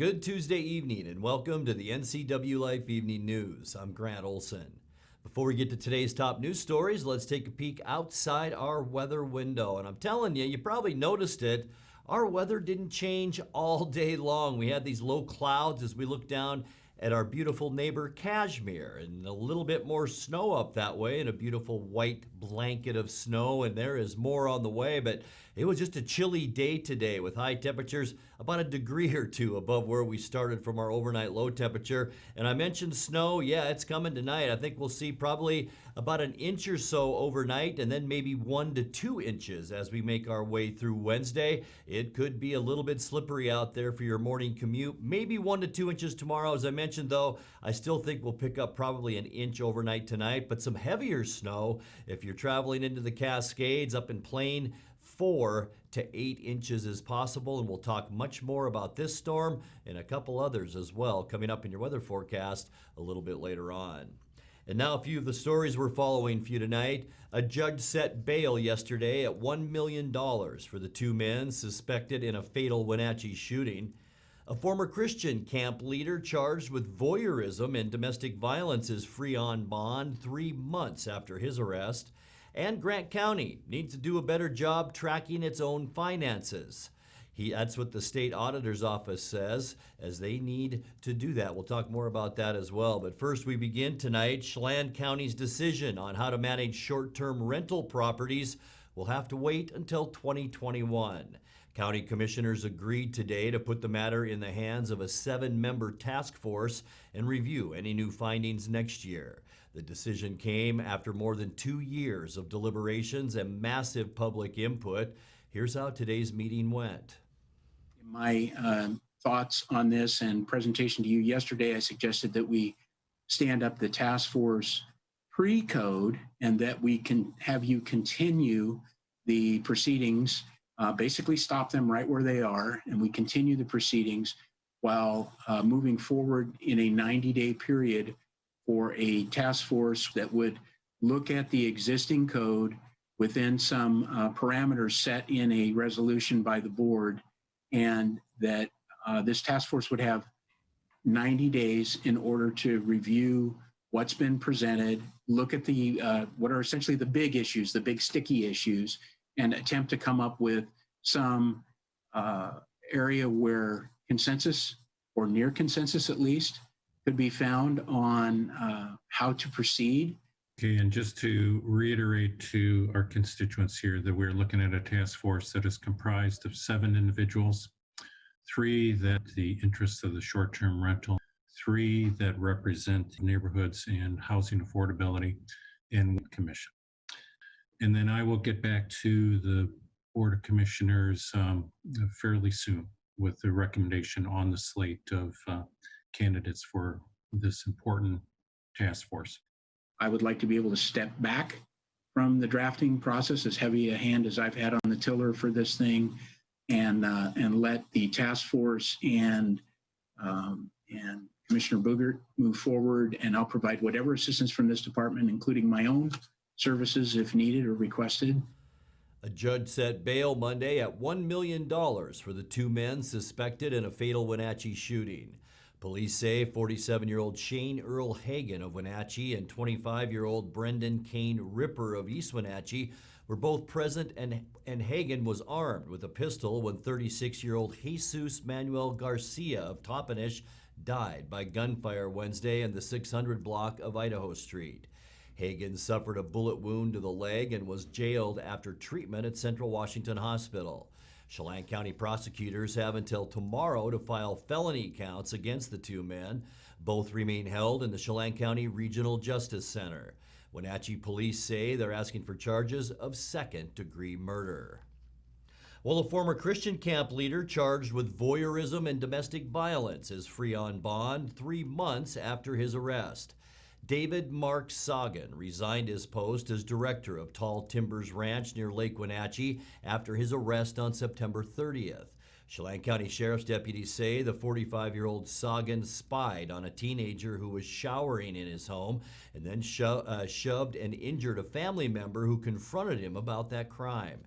Good Tuesday evening and welcome to the NCWLIFE Evening News. I'm Grant Olson. Before we get to today's top news stories, let's take a peek outside our weather window. And I'm telling you, you probably noticed it, our weather didn't change all day long. We had these low clouds as we look down at our beautiful neighbor Kashmir, and a little bit more snow up that way, and a beautiful white blanket of snow, and there is more on the way. But it was just a chilly day today with high temperatures about a degree or two above where we started from our overnight low temperature. And I mentioned snow. Yeah, it's coming tonight. I think we'll see probably about an inch or so overnight, and then maybe 1 to 2 inches as we make our way through Wednesday. It could be a little bit slippery out there for your morning commute. Maybe 1 to 2 inches tomorrow. As I mentioned, though, I still think we'll pick up probably an inch overnight tonight, but some heavier snow if you're traveling into the Cascades up in Plain. 4 to 8 inches is possible, and we'll talk much more about this storm and a couple others as well coming up in your weather forecast a little bit later on. And now a few of the stories we're following for you tonight. A judge set bail yesterday at $1 million for the two men suspected in a fatal Wenatchee shooting. A former Christian camp leader charged with voyeurism and domestic violence is free on bond 3 months after his arrest. And Grant County needs to do a better job tracking its own finances. That's what the state auditor's office says, as they need to do that. We'll talk more about that as well. But first, we begin tonight. Chelan County's decision on how to manage short-term rental properties will have to wait until 2021. County commissioners agreed today to put the matter in the hands of a 7-member task force and review any new findings next year. The decision came after more than 2 years of deliberations and massive public input. Here's how today's meeting went. My thoughts on this and presentation to you yesterday, I suggested that we stand up the task force pre-code and that we can have you continue the proceedings, basically stop them right where they are, and we continue the proceedings while moving forward in a 90-day period for a task force that would look at the existing code within some parameters set in a resolution by the board, and that this task force would have 90 days in order to review what's been presented, look at the what are essentially the big issues, the big sticky issues, and attempt to come up with some area where consensus, or near consensus at least, could be found on how to proceed. Okay, and just to reiterate to our constituents here that we're looking at a task force that is comprised of 7 individuals, 3 that the interests of the short-term rental, 3 that represent neighborhoods and housing affordability, and 1 commission. And then I will get back to the Board of Commissioners fairly soon with the recommendation on the slate of candidates for this important task force. I would like to be able to step back from the drafting process, as heavy a hand as I've had on the tiller for this thing, and let the task force and Commissioner Boogert move forward, and I'll provide whatever assistance from this department, including my own services if needed or requested. A judge set bail Monday at $1 million for the two men suspected in a fatal Wenatchee shooting. Police say 47-year-old Shane Earl Hagan of Wenatchee and 25-year-old Brendan Kane Ripper of East Wenatchee were both present, and Hagan was armed with a pistol when 36-year-old Jesus Manuel Garcia of Toppenish died by gunfire Wednesday in the 600 block of Idaho Street. Hagan suffered a bullet wound to the leg and was jailed after treatment at Central Washington Hospital. Chelan County prosecutors have until tomorrow to file felony counts against the two men. Both remain held in the Chelan County Regional Justice Center. Wenatchee police say they're asking for charges of second-degree murder. Well, a former Christian camp leader charged with voyeurism and domestic violence is free on bond 3 months after his arrest. David Mark Sagan resigned his post as director of Tall Timbers Ranch near Lake Wenatchee after his arrest on September 30th. Chelan County Sheriff's deputies say the 45-year-old Sagan spied on a teenager who was showering in his home and then shoved and injured a family member who confronted him about that crime.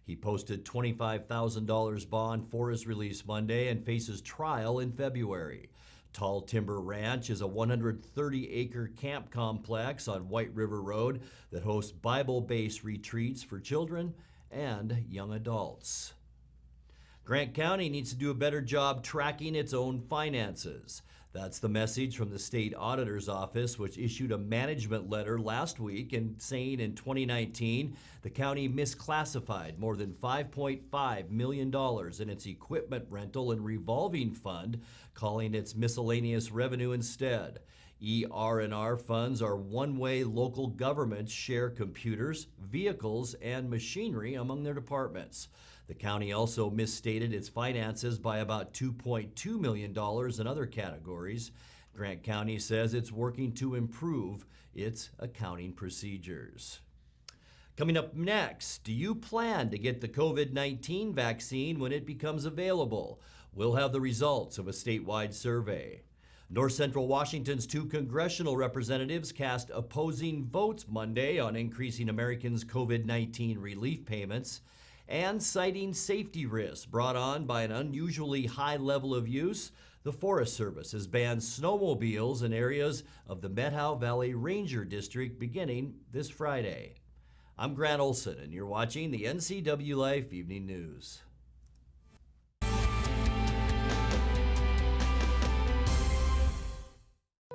He posted $25,000 bond for his release Monday and faces trial in February. Tall Timber Ranch is a 130-acre camp complex on White River Road that hosts Bible-based retreats for children and young adults. Grant County needs to do a better job tracking its own finances. That's the message from the state auditor's office, which issued a management letter last week and saying in 2019 the county misclassified more than $5.5 million in its equipment rental and revolving fund, calling its miscellaneous revenue instead. ER&R funds are one-way local governments share computers, vehicles, and machinery among their departments. The county also misstated its finances by about $2.2 million in other categories. Grant County says it's working to improve its accounting procedures. Coming up next, do you plan to get the COVID-19 vaccine when it becomes available? We'll have the results of a statewide survey. North Central Washington's 2 congressional representatives cast opposing votes Monday on increasing Americans' COVID-19 relief payments and citing safety risks brought on by an unusually high level of use. The Forest Service has banned snowmobiles in areas of the Methow Valley Ranger District beginning this Friday. I'm Grant Olson, and you're watching the NCWLIFE Evening News.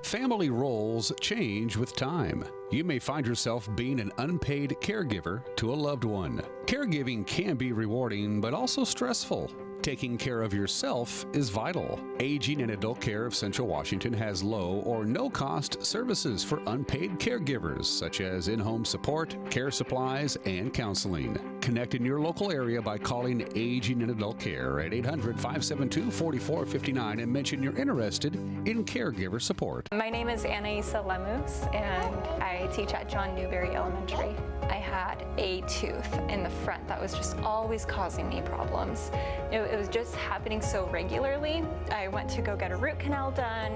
Family roles change with time. You may find yourself being an unpaid caregiver to a loved one. Caregiving can be rewarding, but also stressful. Taking care of yourself is vital. Aging and Adult Care of Central Washington has low or no cost services for unpaid caregivers, such as in-home support, care supplies, and counseling. Connect in your local area by calling Aging and Adult Care at 800-572-4459 and mention you're interested in caregiver support. My name is Anaisa Lemus, and I teach at John Newberry Elementary. I had a tooth in the front that was just always causing me problems. It was just happening so regularly. I went to go get a root canal done,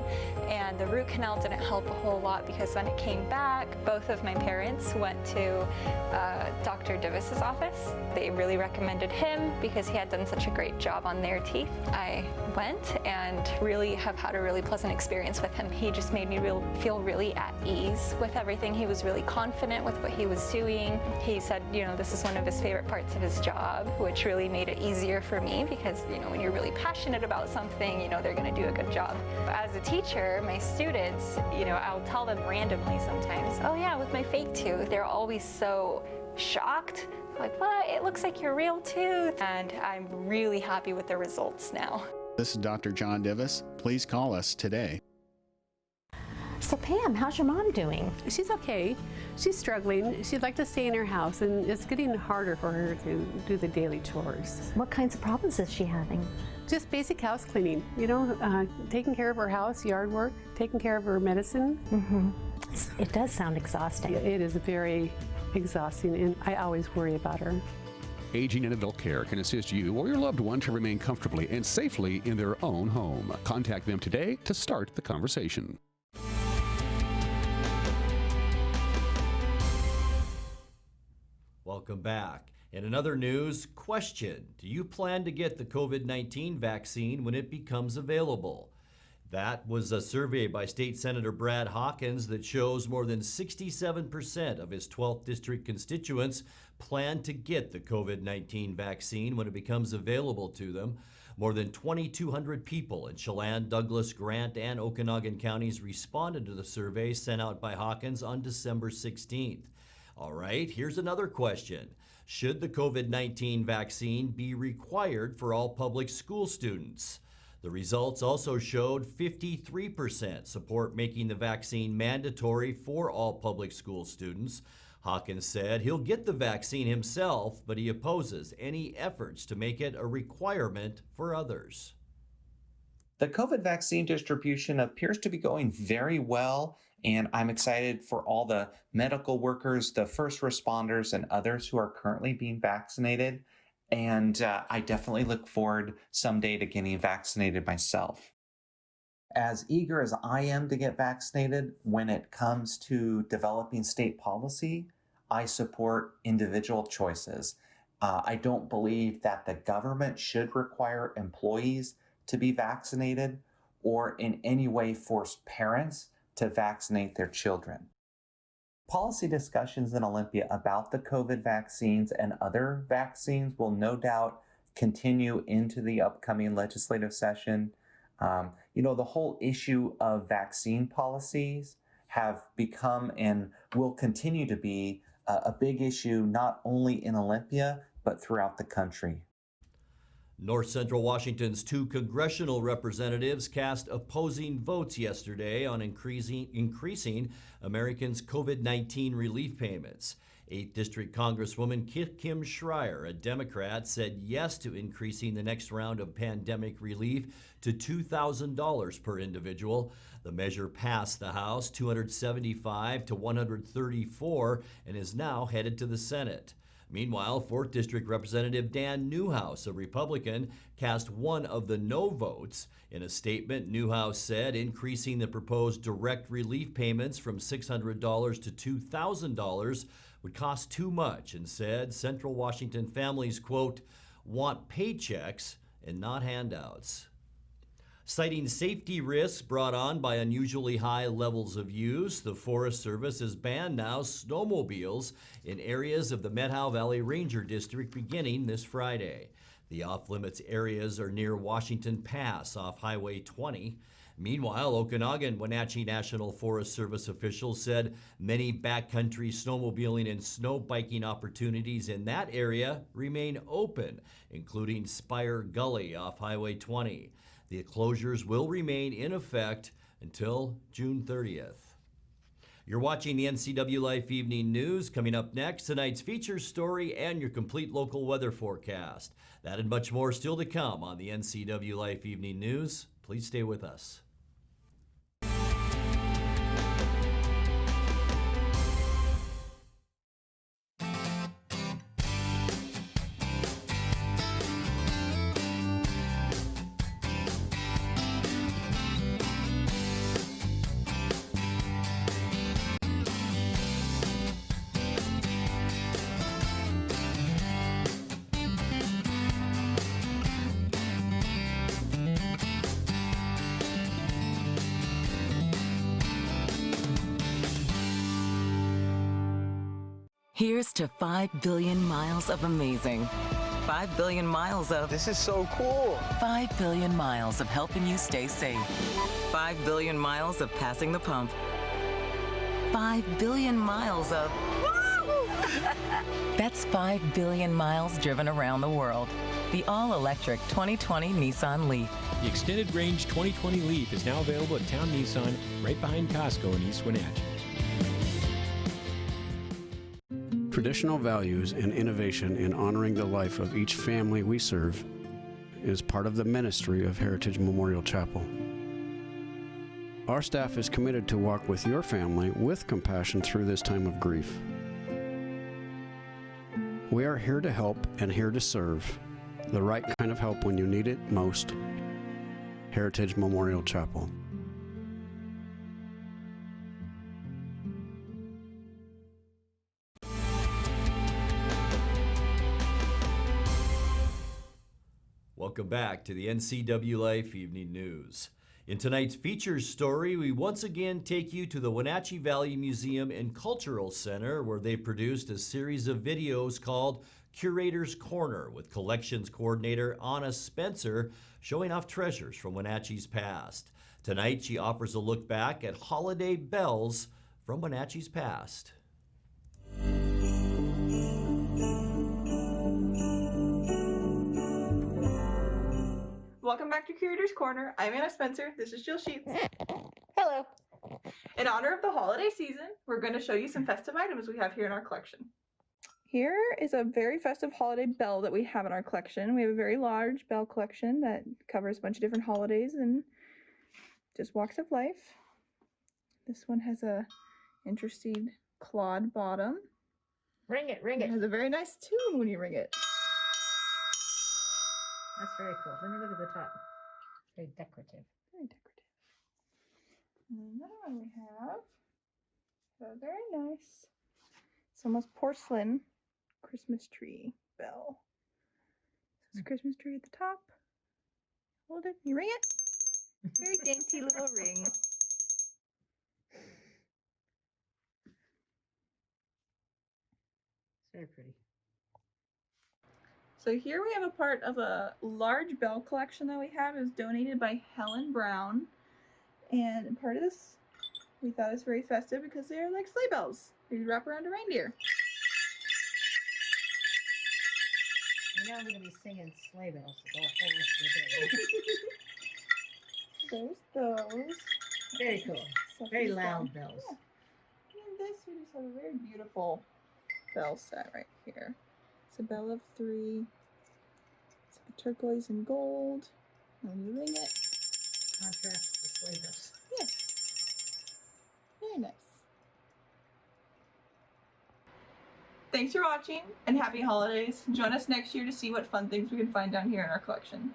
and the root canal didn't help a whole lot because then it came back. Both of my parents went to Dr. Davis's office. They really recommended him because he had done such a great job on their teeth. I went and really have had a really pleasant experience with him. He just made me feel really at ease with everything. He was really confident with what he was doing. He said, this is one of his favorite parts of his job, which really made it easier for me because, when you're really passionate about something, they're going to do a good job. As a teacher, my students, I'll tell them randomly sometimes, oh yeah, with my fake tooth, they're always so shocked. Like, what? It looks like your real tooth. And I'm really happy with the results now. This is Dr. John Davis. Please call us today. So Pam, how's your mom doing? She's okay. She's struggling. She'd like to stay in her house, and it's getting harder for her to do the daily chores. What kinds of problems is she having? Just basic house cleaning, taking care of her house, yard work, taking care of her medicine. Mm-hmm. It does sound exhausting. It is very exhausting, and I always worry about her. Aging and Adult Care can assist you or your loved one to remain comfortably and safely in their own home. Contact them today to start the conversation. Welcome back. In another news, question: do you plan to get the COVID-19 vaccine when it becomes available? That was a survey by State Senator Brad Hawkins that shows more than 67% of his 12th district constituents plan to get the COVID-19 vaccine when it becomes available to them. More than 2,200 people in Chelan, Douglas, Grant, and Okanagan counties responded to the survey sent out by Hawkins on December 16th. All right, here's another question. Should the COVID-19 vaccine be required for all public school students? The results also showed 53% support making the vaccine mandatory for all public school students. Hawkins said he'll get the vaccine himself, but he opposes any efforts to make it a requirement for others. The COVID vaccine distribution appears to be going very well, and I'm excited for all the medical workers, the first responders, and others who are currently being vaccinated. And I definitely look forward someday to getting vaccinated myself. As eager as I am to get vaccinated, when it comes to developing state policy, I support individual choices. I don't believe that the government should require employees to be vaccinated or in any way force parents to vaccinate their children. Policy discussions in Olympia about the COVID vaccines and other vaccines will no doubt continue into the upcoming legislative session. The whole issue of vaccine policies have become and will continue to be a big issue, not only in Olympia, but throughout the country. North Central Washington's 2 congressional representatives cast opposing votes yesterday on increasing Americans' COVID-19 relief payments. 8th District Congresswoman Kim Schreier, a Democrat, said yes to increasing the next round of pandemic relief to $2,000 per individual. The measure passed the House 275 to 134 and is now headed to the Senate. Meanwhile, 4th District Representative Dan Newhouse, a Republican, cast one of the no votes. In a statement, Newhouse said increasing the proposed direct relief payments from $600 to $2,000 would cost too much and said Central Washington families, quote, want paychecks and not handouts. Citing safety risks brought on by unusually high levels of use, the Forest Service has banned now snowmobiles in areas of the Methow Valley Ranger District beginning this Friday. The off-limits areas are near Washington Pass off Highway 20. Meanwhile, Okanagan Wenatchee National Forest Service officials said many backcountry snowmobiling and snow biking opportunities in that area remain open, including Spire Gully off Highway 20. The closures will remain in effect until June 30th. You're watching the NCWLIFE Evening News. Coming up next, tonight's feature story and your complete local weather forecast. That and much more still to come on the NCWLIFE Evening News. Please stay with us. Here's to 5 billion miles of amazing. 5 billion miles of... This is so cool. 5 billion miles of helping you stay safe. 5 billion miles of passing the pump. 5 billion miles of... That's 5 billion miles driven around the world. The all-electric 2020 Nissan Leaf. The extended range 2020 Leaf is now available at Town Nissan, right behind Costco in East Wenatchee. Traditional values and innovation in honoring the life of each family we serve is part of the ministry of Heritage Memorial Chapel. Our staff is committed to walk with your family with compassion through this time of grief. We are here to help and here to serve, the right kind of help when you need it most. Heritage Memorial Chapel. Welcome back to the NCWLIFE Evening News. In tonight's features story, we once again take you to the Wenatchee Valley Museum and Cultural Center, where they produced a series of videos called Curator's Corner with collections coordinator Anna Spencer showing off treasures from Wenatchee's past. Tonight, she offers a look back at holiday bells from Wenatchee's past. Welcome back to Curator's Corner. I'm Anna Spencer. This is Jill Sheets. Hello. In honor of the holiday season, we're going to show you some festive items we have here in our collection. Here is a very festive holiday bell that we have in our collection. We have a very large bell collection that covers a bunch of different holidays and just walks of life. This one has a interesting clawed bottom. Ring it, ring it. It has a very nice tune when you ring it. That's very cool. Let me look at the top. Very decorative. Very decorative. And another one we have a very nice, it's almost porcelain Christmas tree. bell. There's a Christmas tree at the top. Hold it. You ring it. Very dainty little ring. Very pretty. So here we have a part of a large bell collection that we have. It was donated by Helen Brown. And part of this we thought is very festive because they're like sleigh bells. They wrap around a reindeer. You know I'm going to be singing sleigh bells the whole rest of the day. There's those. Very cool. Stuff Very is loud down. bells. Yeah. And this, we just have a very beautiful bell set right here. It's a bell of 3. It's a turquoise and gold. And you ring it. Contrast the sleigh bells. Yeah. Very nice. Thanks for watching and happy holidays. Join us next year to see what fun things we can find down here in our collection.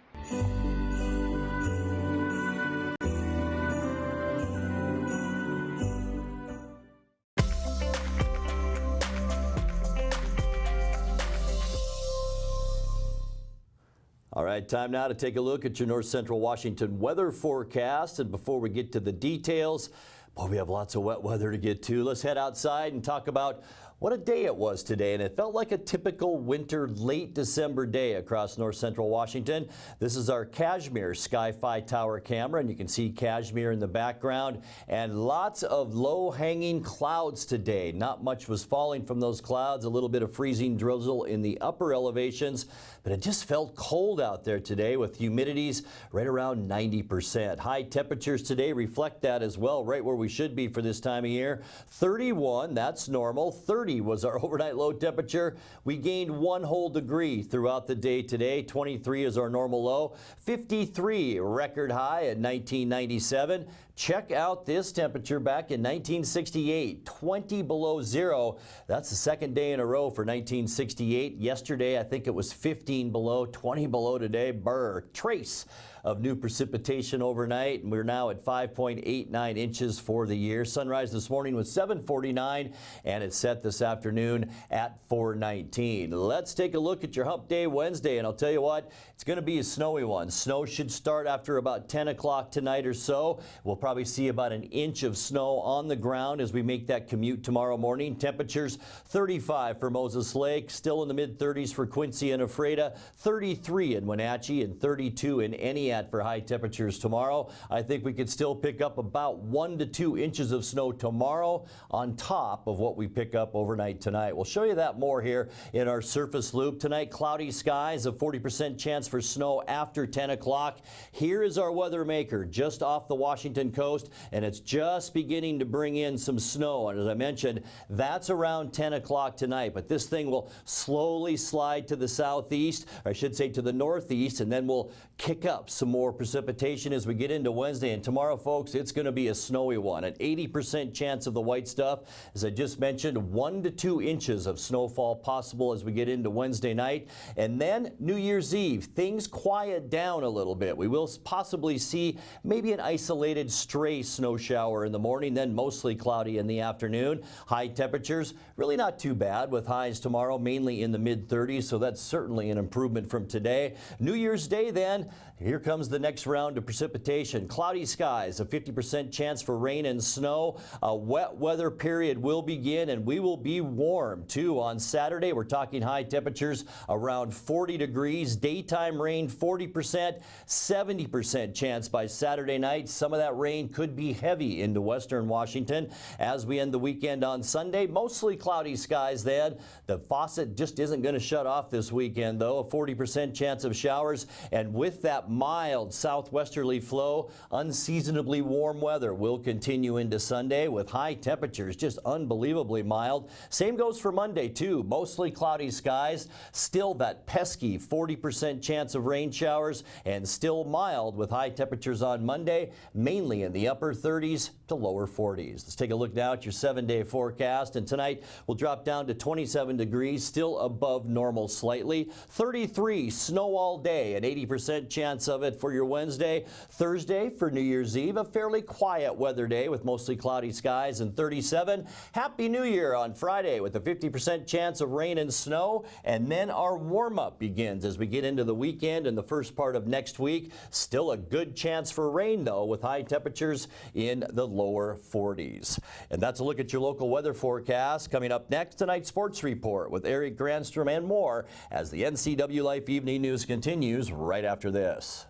All right, time now to take a look at your North Central Washington weather forecast. And before we get to the details, boy, we have lots of wet weather to get to. Let's head outside and talk about what a day it was today, and it felt like a typical winter late December day across North Central Washington. This is our Kashmir Sky-Fi Tower camera, and you can see Kashmir in the background, and lots of low-hanging clouds today. Not much was falling from those clouds, a little bit of freezing drizzle in the upper elevations, but it just felt cold out there today with humidities right around 90%. High temperatures today reflect that as well, right where we should be for this time of year. 31, that's normal. 30 was our overnight low temperature. We gained 1 whole degree throughout the day today. 23 is our normal low. 53, record high at 1997. Check out this temperature back in 1968, 20 below zero. That's the second day in a row for 1968. Yesterday, I think it was 15 below, 20 below today. Brr, trace of new precipitation overnight, and we're now at 5.89 inches for the year. Sunrise this morning was 7:49, and it's set this afternoon at 4:19. Let's take a look at your Hump Day Wednesday, and I'll tell you what, it's going to be a snowy one. Snow should start after about 10 o'clock tonight or so. We'll probably see about an inch of snow on the ground as we make that commute tomorrow morning. Temperatures 35 for Moses Lake, still in the mid-30s for Quincy and Ephrata, 33 in Wenatchee, and 32 in Eniat for high temperatures tomorrow. I think we could still pick up about 1 to 2 inches of snow tomorrow on top of what we pick up overnight tonight. We'll show you that more here in our surface loop. Tonight, cloudy skies, a 40% chance for snow after 10 o'clock. Here is our weather maker just off the Washington coast, and it's just beginning to bring in some snow. And as I mentioned, that's around 10 o'clock tonight, but this thing will slowly slide to the southeast, or I should say to the northeast, and then we'll kick up some more precipitation as we get into Wednesday. And tomorrow, folks, it's going to be a snowy one. An 80% chance of the white stuff. As I just mentioned, 1 to 2 inches of snowfall possible as we get into Wednesday night. And then New Year's Eve, things quiet down a little bit. We will possibly see maybe an isolated stray snow shower in the morning, then mostly cloudy in the afternoon. High temperatures, really not too bad, with highs tomorrow mainly in the mid-30s, so that's certainly an improvement from today. New Year's Day then, here comes the next round of precipitation. Cloudy skies, a 50% chance for rain and snow. A wet weather period will begin, and we will be warm too on Saturday. We're talking high temperatures around 40 degrees. Daytime rain 40%, 70% chance by Saturday night. Some of that rain could be heavy into western Washington as we end the weekend on Sunday. Mostly cloudy skies then. The faucet just isn't going to shut off this weekend though. A 40% chance of showers, and with that mild southwesterly flow, unseasonably warm weather will continue into Sunday with high temperatures just unbelievably mild. Same goes for Monday too. Mostly cloudy skies, still that pesky 40% chance of rain showers, and still mild with high temperatures on Monday, mainly in the upper 30s to lower 40s. Let's take a look now at your 7-day forecast, and tonight we'll drop down to 27 degrees, still above normal slightly. 33, snow all day, an 80% chance chance of it for your Wednesday. Thursday for New Year's Eve, a fairly quiet weather day with mostly cloudy skies and 37. Happy New Year on Friday with a 50% chance of rain and snow. And then our warm-up begins as we get into the weekend and the first part of next week. Still a good chance for rain, though, with high temperatures in the lower 40s. And that's a look at your local weather forecast. Coming up next, tonight's sports report with Eric Granstrom and more as the NCWLIFE Evening News continues right after this.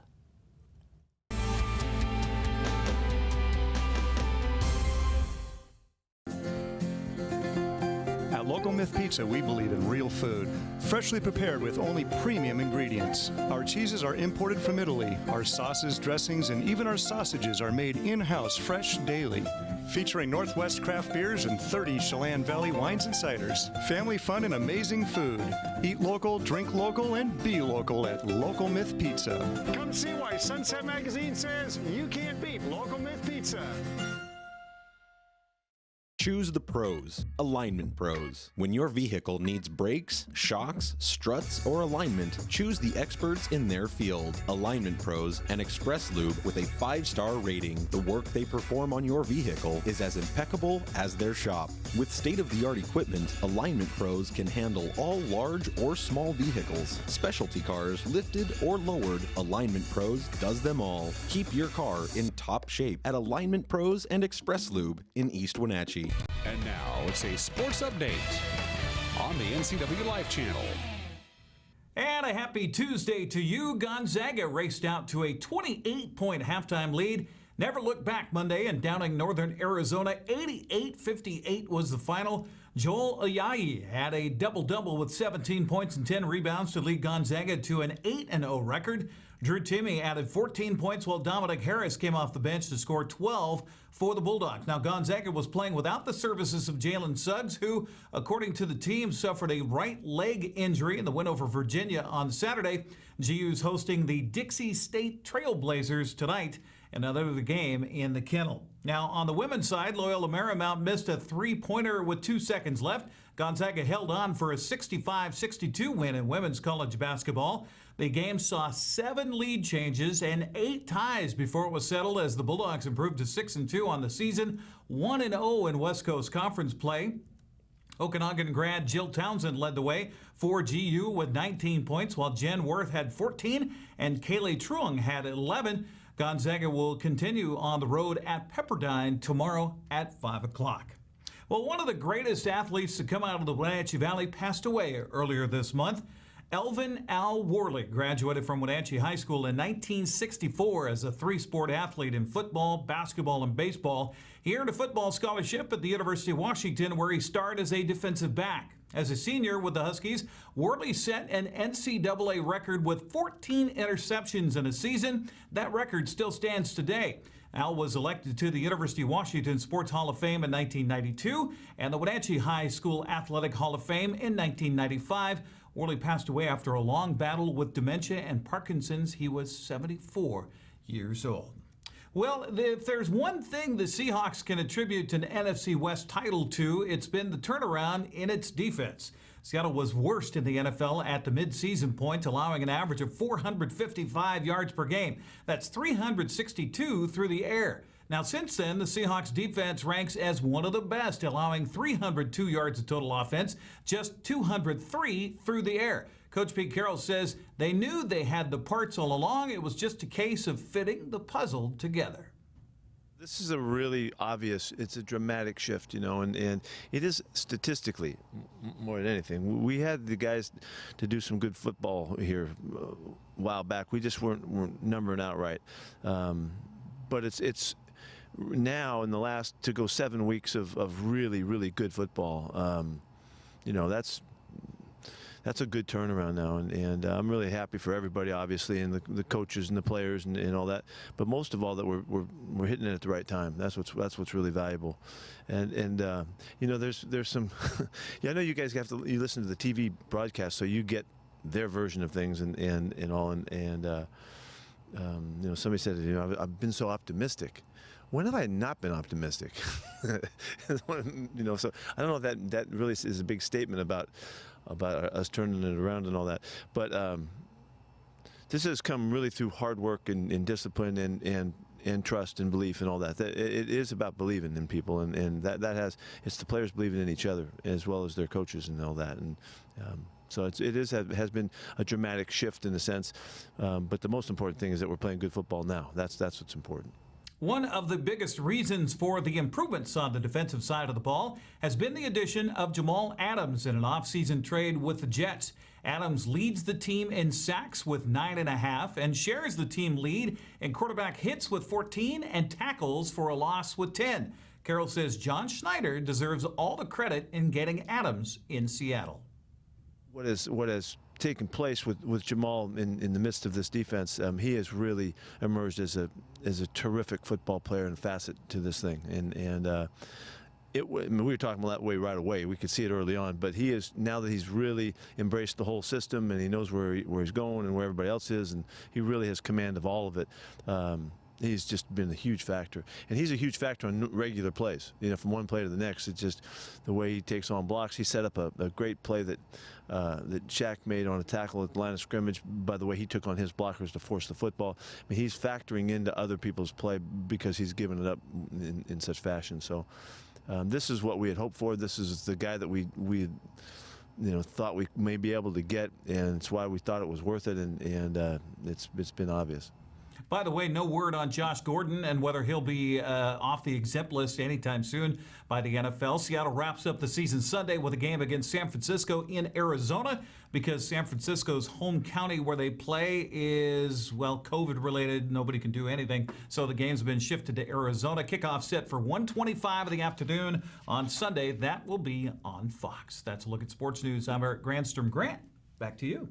At Local Myth Pizza, we believe in real food, freshly prepared with only premium ingredients. Our cheeses are imported from Italy. Our sauces, dressings, and even our sausages are made in-house fresh daily. Featuring Northwest craft beers and 30 Chelan Valley wines and ciders. Family fun and amazing food. Eat local, drink local, and be local at Local Myth Pizza. Come see why Sunset Magazine says you can't beat Local Myth Pizza. Choose the pros, Alignment Pros. When your vehicle needs brakes, shocks, struts, or alignment, choose the experts in their field. Alignment Pros and Express Lube with a 5-star rating. The work they perform on your vehicle is as impeccable as their shop. With state-of-the-art equipment, Alignment Pros can handle all large or small vehicles, specialty cars, lifted or lowered. Alignment Pros does them all. Keep your car in top shape at Alignment Pros and Express Lube in East Wenatchee. And now it's a sports update on the NCWLIFE channel. And a happy Tuesday to you. Gonzaga raced out to a 28-point halftime lead. Never looked back Monday and downing Northern Arizona. 88-58 was the final. Joel Ayayi had a double-double with 17 points and 10 rebounds to lead Gonzaga to an 8-0 record. Drew Timme added 14 points while Dominic Harris came off the bench to score 12 for the Bulldogs. Now, Gonzaga was playing without the services of Jalen Suggs, who, according to the team, suffered a right leg injury in the win over Virginia on Saturday. GU's hosting the Dixie State Trailblazers tonight, another game in the Kennel. Now, on the women's side, Loyola Marymount missed a three-pointer with 2 seconds left. Gonzaga held on for a 65-62 win in women's college basketball. The game saw 7 lead changes and 8 ties before it was settled as the Bulldogs improved to 6-2 on the season, 1-0 in West Coast Conference play. Okanagan grad Jill Townsend led the way for GU with 19 points, while Jen Worth had 14 and Kaylee Truong had 11. Gonzaga will continue on the road at Pepperdine tomorrow at 5 o'clock. Well, one of the greatest athletes to come out of the Wenatchee Valley passed away earlier this month. Elvin Al Worley graduated from Wenatchee High School in 1964 as a 3-sport athlete in football, basketball, and baseball. He earned a football scholarship at the University of Washington, where he starred as a defensive back. As a senior with the Huskies, Worley set an NCAA record with 14 interceptions in a season. That record still stands today. Al was elected to the University of Washington Sports Hall of Fame in 1992 and the Wenatchee High School Athletic Hall of Fame in 1995. Worley passed away after a long battle with dementia and Parkinson's. He was 74 years old. Well, if there's one thing the Seahawks can attribute an NFC West title to, it's been the turnaround in its defense. Seattle was worst in the NFL at the midseason point, allowing an average of 455 yards per game. That's 362 through the air. Now, since then, the Seahawks defense ranks as one of the best, allowing 302 yards of total offense, just 203 through the air. Coach Pete Carroll says they knew they had the parts all along. It was just a case of fitting the puzzle together. This is a really obvious, it's a dramatic shift, and it is statistically more than anything. We had the guys to do some good football here a while back. We just weren't numbering out right. But it's now in the last, to go 7 weeks of really, really good football, that's a good turnaround now, and I'm really happy for everybody, obviously, and the coaches and the players and all that. But most of all, that we're hitting it at the right time. That's what's really valuable. And there's some. Yeah, I know you guys you listen to the TV broadcast, so you get their version of things and all. And somebody said, I've been so optimistic. When have I not been optimistic? So I don't know if that really is a big statement about us turning it around and all that. But this has come really through hard work and discipline and trust and belief and all that. It is about believing in people, and that has, it's the players believing in each other as well as their coaches and all that. And so it has been a dramatic shift in a sense, but the most important thing is that we're playing good football now. That's what's important. One of the biggest reasons for the improvements on the defensive side of the ball has been the addition of Jamal Adams in an offseason trade with the Jets. Adams leads the team in sacks with 9.5 and shares the team lead in quarterback hits with 14 and tackles for a loss with 10. Carroll says John Schneider deserves all the credit in getting Adams in Seattle. What has taken place with Jamal in the midst of this defense, he has really emerged as a terrific football player and facet to this thing. I mean, we were talking about that way right away. We could see it early on, but he is, now that he's really embraced the whole system and he knows where he's going and where everybody else is, and he really has command of all of it. He's just been a huge factor, and he's a huge factor on regular plays. You know, from one play to the next, it's just the way he takes on blocks. He set up a great play that Shaq made on a tackle at the line of scrimmage. By the way, he took on his blockers to force the football. I mean, he's factoring into other people's play because he's given it up in such fashion. So this is what we had hoped for. This is the guy that we thought we may be able to get, and it's why we thought it was worth it, and it's been obvious. By the way, no word on Josh Gordon and whether he'll be off the exempt list anytime soon by the NFL. Seattle wraps up the season Sunday with a game against San Francisco in Arizona because San Francisco's home county where they play is, well, COVID-related. Nobody can do anything, so the game's been shifted to Arizona. Kickoff set for 1:25 in the afternoon on Sunday. That will be on Fox. That's a look at sports news. I'm Eric Grandstrom. Grant, back to you.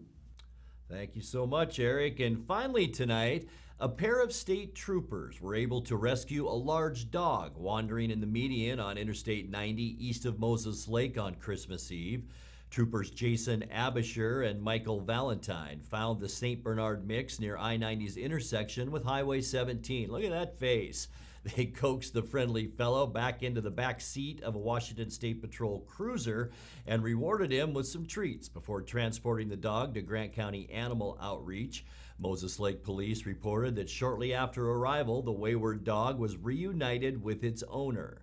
Thank you so much, Eric. And finally tonight, a pair of state troopers were able to rescue a large dog wandering in the median on Interstate 90 east of Moses Lake on Christmas Eve. Troopers Jason Abisher and Michael Valentine found the St. Bernard mix near I-90's intersection with Highway 17. Look at that face. They coaxed the friendly fellow back into the back seat of a Washington State Patrol cruiser and rewarded him with some treats before transporting the dog to Grant County Animal Outreach. Moses Lake Police reported that shortly after arrival, the wayward dog was reunited with its owner.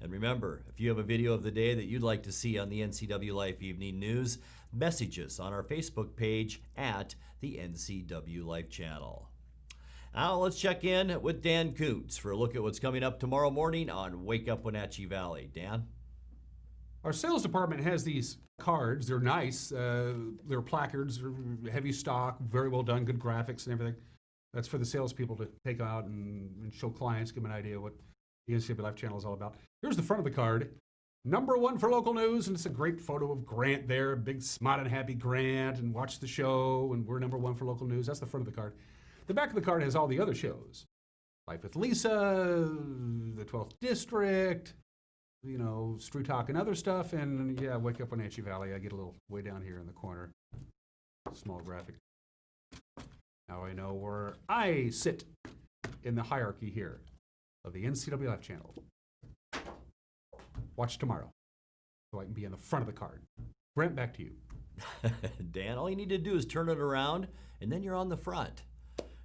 And remember, if you have a video of the day that you'd like to see on the NCWLIFE Evening News, message us on our Facebook page at the NCWLIFE channel. Now let's check in with Dan Coots for a look at what's coming up tomorrow morning on Wake Up Wenatchee Valley. Dan? Our sales department has these cards. They're nice. They're placards, heavy stock, very well done, good graphics and everything. That's for the salespeople to take out and show clients, give them an idea what the NCWLIFE channel is all about. Here's the front of the card. #1 for local news, and it's a great photo of Grant there, big smiling happy Grant, and watch the show, and we're #1 for local news. That's the front of the card. The back of the card has all the other shows. Life with Lisa, the 12th District, Street Talk and other stuff, and yeah, Wake Up Wenatchee Valley. I get a little way down here in the corner. Small graphic. Now I know where I sit in the hierarchy here of the NCWLIFE channel. Watch tomorrow so I can be in the front of the card. Brent, back to you. Dan, all you need to do is turn it around, and then you're on the front.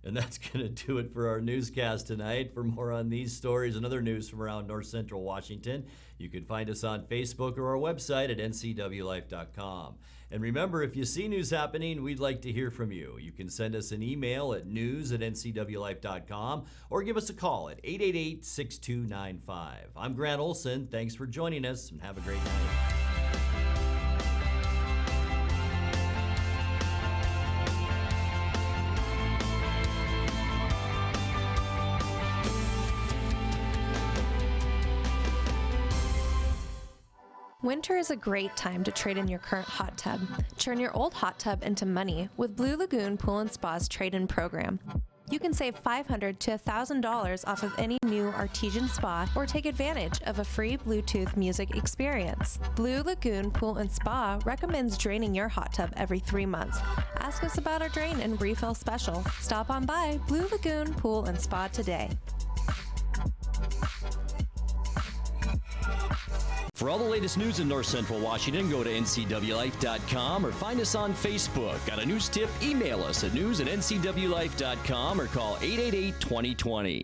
And that's going to do it for our newscast tonight. For more on these stories and other news from around North Central Washington, you can find us on Facebook or our website at ncwlife.com. And remember, if you see news happening, we'd like to hear from you. You can send us an email at news@ncwlife.com or give us a call at 888-6295. I'm Grant Olson. Thanks for joining us, and have a great night. Winter is a great time to trade in your current hot tub. Turn your old hot tub into money with Blue Lagoon Pool & Spa's trade-in program. You can save $500 to $1,000 off of any new artesian spa or take advantage of a free Bluetooth music experience. Blue Lagoon Pool & Spa recommends draining your hot tub every 3 months. Ask us about our drain and refill special. Stop on by Blue Lagoon Pool & Spa today. For all the latest news in North Central Washington, go to ncwlife.com or find us on Facebook. Got a news tip? Email us at news@ncwlife.com or call 888-2020.